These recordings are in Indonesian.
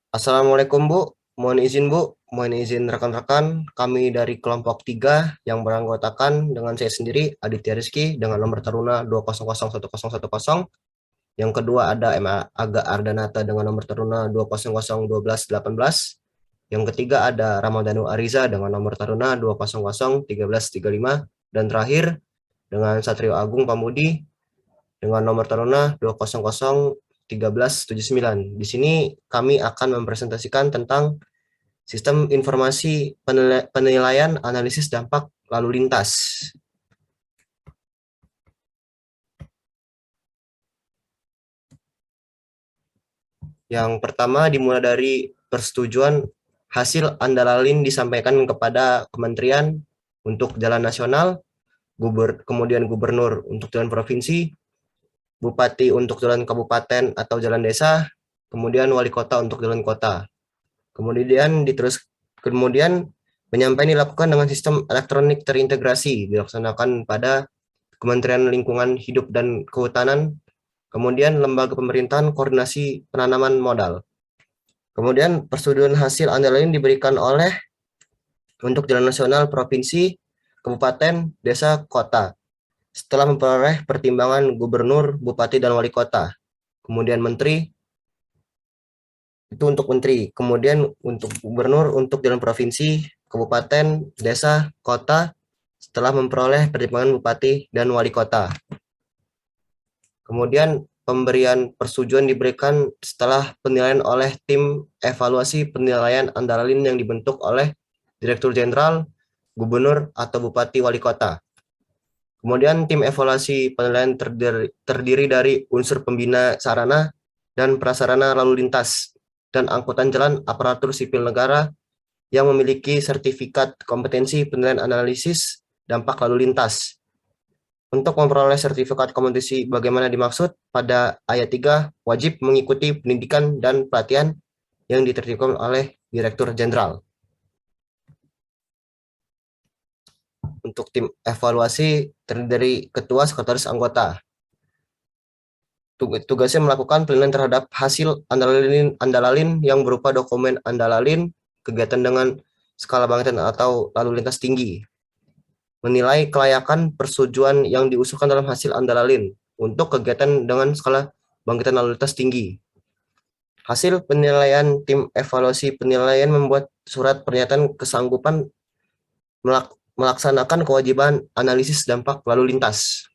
Assalamualaikum Bu, mohon izin rekan-rekan, kami dari kelompok 3 yang beranggotakan dengan saya sendiri, Aditya Rizky, dengan nomor taruna 2001010. Yang kedua ada Aga Ardanata dengan nomor taruna 2001218. Yang ketiga ada Ramadhanu Ariza dengan nomor taruna 2001335. Dan terakhir dengan Satrio Agung Pamudi dengan nomor taruna 2001379. Di sini kami akan mempresentasikan tentang sistem informasi penilaian analisis dampak lalu lintas. Yang pertama dimulai dari persetujuan hasil andalalin disampaikan kepada Kementerian untuk jalan nasional, kemudian gubernur untuk jalan provinsi, bupati untuk jalan kabupaten atau jalan desa, kemudian wali kota untuk jalan kota. Kemudian penyampaian dilakukan dengan sistem elektronik terintegrasi dilaksanakan pada Kementerian Lingkungan Hidup dan Kehutanan, kemudian Lembaga Pemerintahan Koordinasi Penanaman Modal. Kemudian persetujuan hasil andalan diberikan oleh untuk jalan nasional, provinsi, kabupaten, desa, kota. Setelah memperoleh pertimbangan gubernur, bupati, dan wali kota. Kemudian menteri, itu untuk menteri. Kemudian untuk gubernur, untuk jalan provinsi, kabupaten, desa, kota, setelah memperoleh pertimbangan bupati dan wali kota. Kemudian pemberian persetujuan diberikan setelah penilaian oleh tim evaluasi penilaian andalalin yang dibentuk oleh Direktur Jenderal, Gubernur, atau Bupati Wali Kota. Kemudian tim evaluasi penilaian terdiri dari unsur pembina sarana dan prasarana lalu lintas dan angkutan jalan aparatur sipil negara yang memiliki sertifikat kompetensi penilaian analisis dampak lalu lintas. Untuk memperoleh sertifikat kompetensi bagaimana dimaksud, pada ayat 3 wajib mengikuti pendidikan dan pelatihan yang ditertibkan oleh Direktur Jenderal. Untuk tim evaluasi terdiri dari ketua, sekretaris, anggota. Tugasnya melakukan penilaian terhadap hasil andalalin yang berupa dokumen andalalin, kegiatan dengan skala bangkitan atau lalu lintas tinggi. Menilai kelayakan persetujuan yang diusulkan dalam hasil andalalin untuk kegiatan dengan skala bangkitan lalu lintas tinggi. Hasil penilaian tim evaluasi penilaian membuat surat pernyataan kesanggupan melaksanakan kewajiban analisis dampak lalu lintas.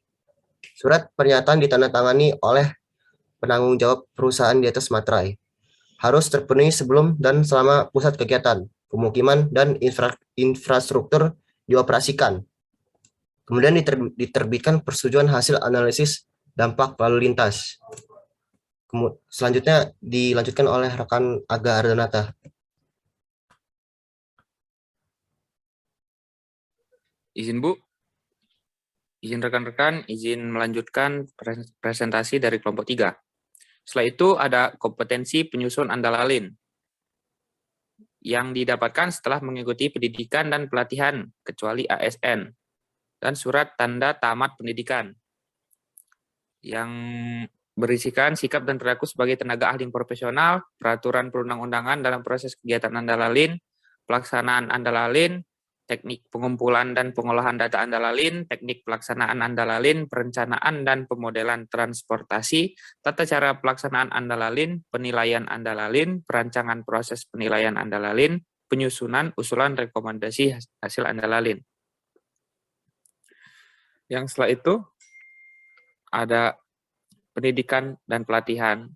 Surat pernyataan ditandatangani oleh penanggung jawab perusahaan di atas materai. Harus terpenuhi sebelum dan selama pusat kegiatan, pemukiman, dan infrastruktur dioperasikan. Kemudian diterbitkan persetujuan hasil analisis dampak lalu lintas. Selanjutnya dilanjutkan oleh rekan Aga Ardanata. Izin Bu, izin rekan-rekan, izin melanjutkan presentasi dari kelompok 3. Setelah itu ada kompetensi penyusun andalalin yang didapatkan setelah mengikuti pendidikan dan pelatihan kecuali ASN dan surat tanda tamat pendidikan yang berisikan sikap dan perilaku sebagai tenaga ahli profesional, peraturan perundang-undangan dalam proses kegiatan andalalin, pelaksanaan andalalin, teknik pengumpulan dan pengolahan data andalalin, teknik pelaksanaan andalalin, perencanaan dan pemodelan transportasi, tata cara pelaksanaan andalalin, penilaian andalalin, perancangan proses penilaian andalalin, penyusunan usulan rekomendasi hasil andalalin. Yang setelah itu ada pendidikan dan pelatihan,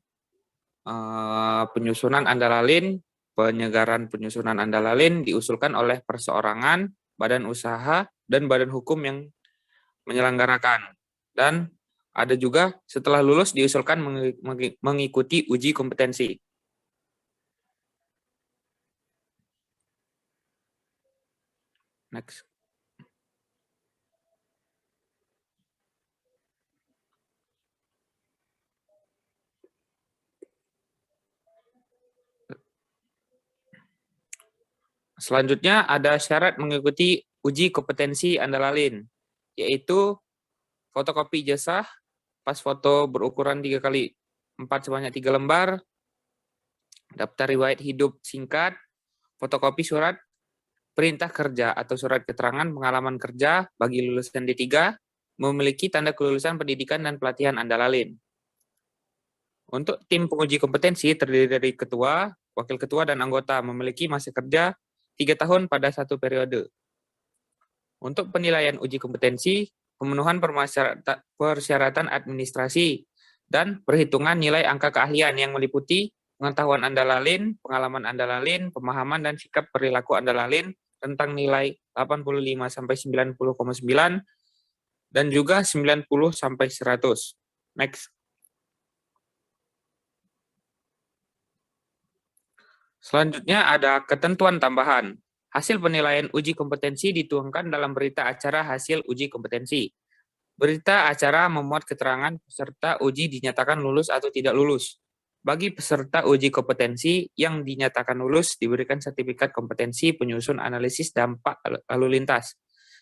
penyusunan andalalin, penyegaran penyusunan andalalin diusulkan oleh perseorangan, badan usaha, dan badan hukum yang menyelenggarakan. Dan ada juga setelah lulus diusulkan mengikuti uji kompetensi. Next. Selanjutnya ada syarat mengikuti uji kompetensi andalalin, yaitu fotokopi ijazah, pas foto berukuran 3x4 sebanyak 3 lembar, daftar riwayat hidup singkat, fotokopi surat perintah kerja atau surat keterangan pengalaman kerja bagi lulusan D3, memiliki tanda kelulusan pendidikan dan pelatihan Andalalin. Untuk tim penguji kompetensi terdiri dari ketua, wakil ketua, dan anggota memiliki masa kerja 3 tahun pada satu periode. Untuk penilaian uji kompetensi, pemenuhan persyaratan administrasi, dan perhitungan nilai angka keahlian yang meliputi pengetahuan Andalalin, pengalaman Andalalin, pemahaman dan sikap perilaku Andalalin tentang nilai 85 sampai 90,9 dan juga 90 sampai 100. Next. Selanjutnya ada ketentuan tambahan. Hasil penilaian uji kompetensi dituangkan dalam berita acara hasil uji kompetensi. Berita acara memuat keterangan peserta uji dinyatakan lulus atau tidak lulus. Bagi peserta uji kompetensi yang dinyatakan lulus, diberikan sertifikat kompetensi penyusun analisis dampak lalu lintas.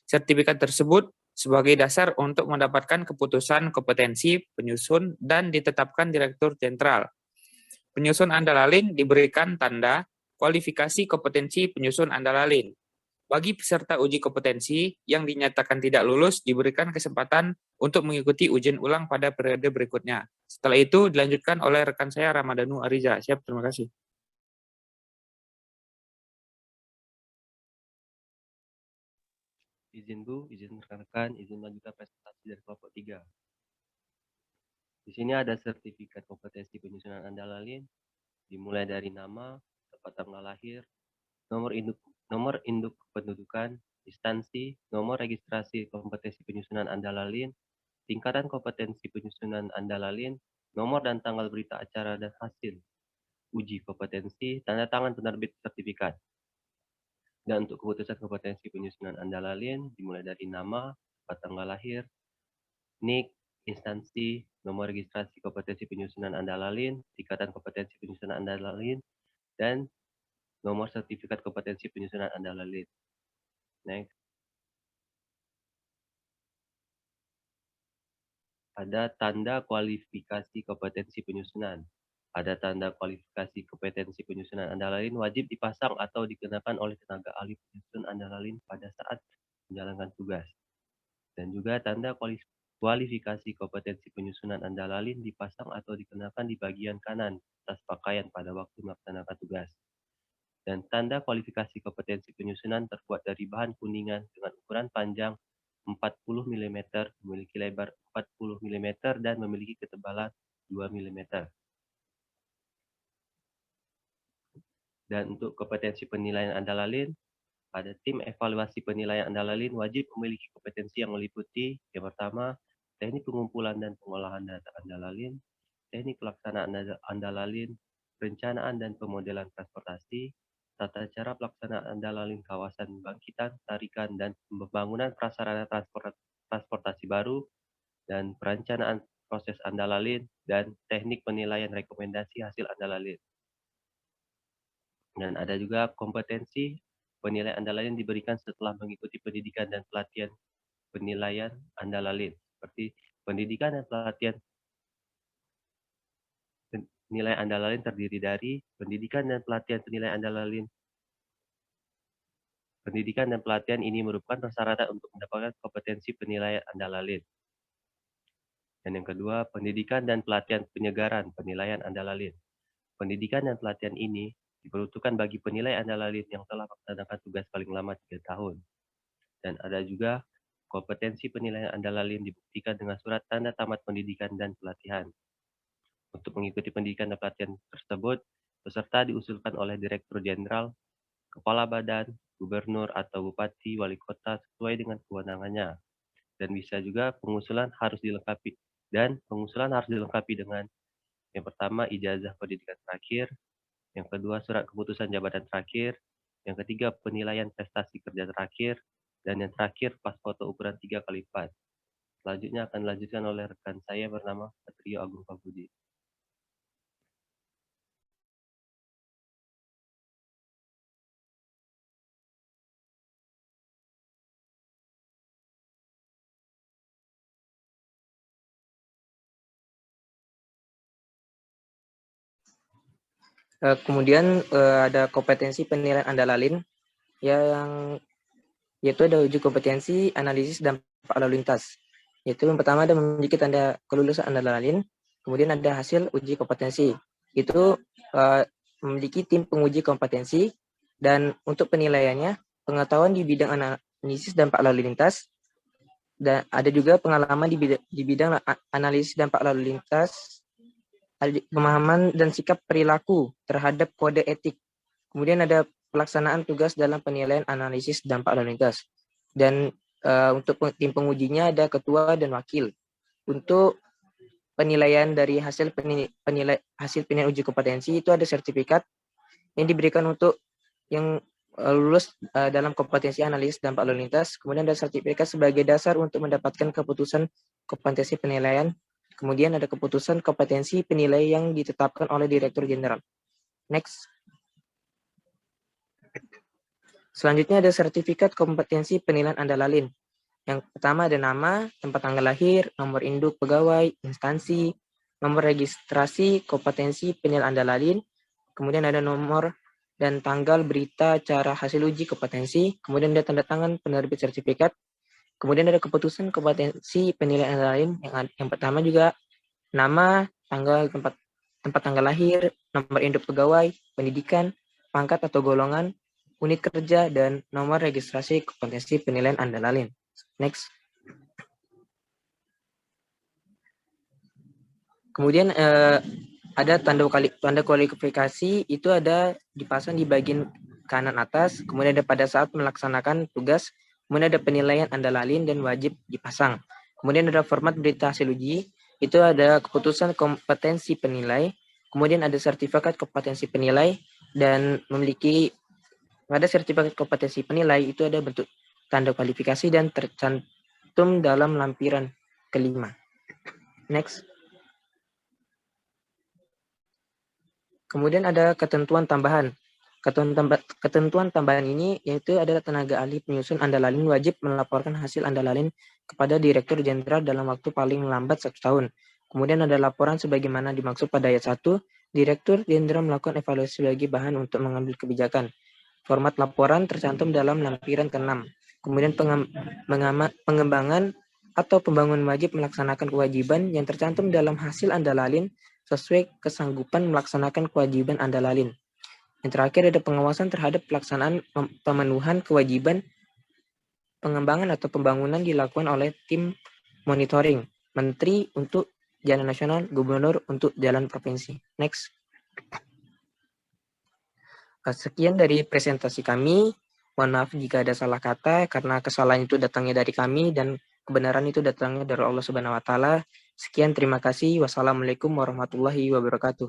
Sertifikat tersebut sebagai dasar untuk mendapatkan keputusan kompetensi penyusun dan ditetapkan Direktur Jenderal. Penyusun Andalalin diberikan tanda kualifikasi kompetensi penyusun Andalalin. Bagi peserta uji kompetensi yang dinyatakan tidak lulus, diberikan kesempatan untuk mengikuti ujian ulang pada periode berikutnya. Setelah itu dilanjutkan oleh rekan saya Ramadhanu Ariza. Siap, terima kasih. Izin Bu, izin rekan-rekan, izin melanjutkan presentasi dari kelompok 3. Di sini ada sertifikat kompetensi penyusunan Andalalin, dimulai dari nama, tempat tanggal lahir, nomor induk kependudukan, instansi, nomor registrasi kompetensi penyusunan Andalalin, tingkatan kompetensi penyusunan Andalalin, nomor dan tanggal berita acara dan hasil uji kompetensi, tanda tangan penerbit sertifikat. Dan untuk keputusan kompetensi penyusunan Andalalin dimulai dari nama, tempat tanggal lahir, NIK, instansi, nomor registrasi kompetensi penyusunan Andalalin, tingkatan kompetensi penyusunan Andalalin, dan nomor sertifikat kompetensi penyusunan Andalalin. Next. Ada tanda kualifikasi kompetensi penyusunan. Ada tanda kualifikasi kompetensi penyusunan Andalalin wajib dipasang atau dikenakan oleh tenaga ahli penyusun Andalalin pada saat menjalankan tugas. Dan juga tanda kualifikasi kompetensi penyusunan Andalalin dipasang atau dikenakan di bagian kanan tas pakaian pada waktu melaksanakan tugas. Dan tanda kualifikasi kompetensi penyusunan terbuat dari bahan kuningan dengan ukuran panjang 40 mm, memiliki lebar 40 mm, dan memiliki ketebalan 2 mm. Dan untuk kompetensi penilaian Andalalin, pada tim evaluasi penilaian Andalalin wajib memiliki kompetensi yang meliputi yang pertama, teknik pengumpulan dan pengolahan data Andalalin, teknik pelaksanaan Andalalin, perencanaan dan pemodelan transportasi, tata cara pelaksanaan Andalalin kawasan bangkitan, tarikan, dan pembangunan prasarana transportasi baru, dan perencanaan proses Andalalin, dan teknik penilaian rekomendasi hasil Andalalin. Dan ada juga kompetensi penilaian Andalalin diberikan setelah mengikuti pendidikan dan pelatihan penilaian Andalalin, seperti pendidikan dan pelatihan nilai Andalalin terdiri dari pendidikan dan pelatihan penilaian Andalalin. Pendidikan dan pelatihan ini merupakan persyaratan untuk mendapatkan kompetensi penilaian Andalalin. Dan yang kedua, pendidikan dan pelatihan penyegaran penilaian Andalalin. Pendidikan dan pelatihan ini diperuntukkan bagi penilai Andalalin yang telah melaksanakan tugas paling lama 3 tahun. Dan ada juga kompetensi penilaian Andalalin dibuktikan dengan surat tanda tamat pendidikan dan pelatihan. Untuk mengikuti pendidikan dan pelatihan tersebut, peserta diusulkan oleh Direktur Jenderal, Kepala Badan, Gubernur atau Bupati, Wali Kota sesuai dengan kewenangannya. Dan bisa juga pengusulan harus dilengkapi dengan yang pertama ijazah pendidikan terakhir, yang kedua surat keputusan jabatan terakhir, yang ketiga penilaian prestasi kerja terakhir, dan yang terakhir pas foto ukuran 3x4. Selanjutnya akan dilanjutkan oleh rekan saya bernama Satrio Agung Pambudi. Kemudian ada kompetensi penilaian Andalalin yang yaitu ada uji kompetensi analisis dampak lalu lintas. Yaitu yang pertama ada memiliki tanda kelulusan Andalalin, kemudian ada hasil uji kompetensi. Itu memiliki tim penguji kompetensi, dan untuk penilaiannya pengetahuan di bidang analisis dampak lalu lintas, dan ada juga pengalaman di bidang analisis dampak lalu lintas, pemahaman dan sikap perilaku terhadap kode etik. Kemudian ada pelaksanaan tugas dalam penilaian analisis dampak lalu lintas. Dan untuk tim pengujinya ada ketua dan wakil. Untuk penilaian dari hasil penilaian uji kompetensi itu ada sertifikat yang diberikan untuk yang lulus dalam kompetensi analisis dampak lalu lintas. Kemudian ada sertifikat sebagai dasar untuk mendapatkan keputusan kompetensi penilaian. Kemudian ada keputusan kompetensi penilai yang ditetapkan oleh Direktur Jenderal. Next. Selanjutnya ada sertifikat kompetensi penilaian Andalalin. Yang pertama ada nama, tempat tanggal lahir, nomor induk pegawai, instansi, nomor registrasi kompetensi penilaian Andalalin, kemudian ada nomor dan tanggal berita acara hasil uji kompetensi, kemudian ada tanda tangan penerbit sertifikat, kemudian ada keputusan kompetensi penilaian Andalalin. Yang pertama juga nama, tanggal tempat tanggal lahir, nomor induk pegawai, pendidikan, pangkat atau golongan, unit kerja, dan nomor registrasi kompetensi penilaian Andalalin. Next. Kemudian ada tanda kualifikasi, itu ada dipasang di bagian kanan atas, kemudian ada pada saat melaksanakan tugas, kemudian ada penilaian Andalalin dan wajib dipasang. Kemudian ada format berita hasil uji, itu ada keputusan kompetensi penilai, kemudian ada sertifikat kompetensi penilai, dan memiliki pada sertifikat kompetensi penilai itu ada bentuk tanda kualifikasi dan tercantum dalam lampiran kelima. Next. Kemudian ada ketentuan tambahan. Ketentuan tambahan ini yaitu adalah tenaga ahli penyusun Andalalin wajib melaporkan hasil Andalalin kepada Direktur Jenderal dalam waktu paling lambat 1 tahun. Kemudian ada laporan sebagaimana dimaksud pada ayat 1, Direktur Jenderal melakukan evaluasi sebagai bahan untuk mengambil kebijakan. Format laporan tercantum dalam lampiran ke-6. Kemudian pengembangan atau pembangunan wajib melaksanakan kewajiban yang tercantum dalam hasil Andalalin sesuai kesanggupan melaksanakan kewajiban Andalalin. Yang terakhir ada pengawasan terhadap pelaksanaan pemenuhan kewajiban pengembangan atau pembangunan dilakukan oleh tim monitoring, Menteri untuk Jalan Nasional, Gubernur untuk Jalan Provinsi. Next. Sekian dari presentasi kami. Mohon maaf jika ada salah kata, karena kesalahan itu datangnya dari kami dan kebenaran itu datangnya dari Allah Subhanahu wa Ta'ala. Sekian, terima kasih. Wassalamualaikum warahmatullahi wabarakatuh.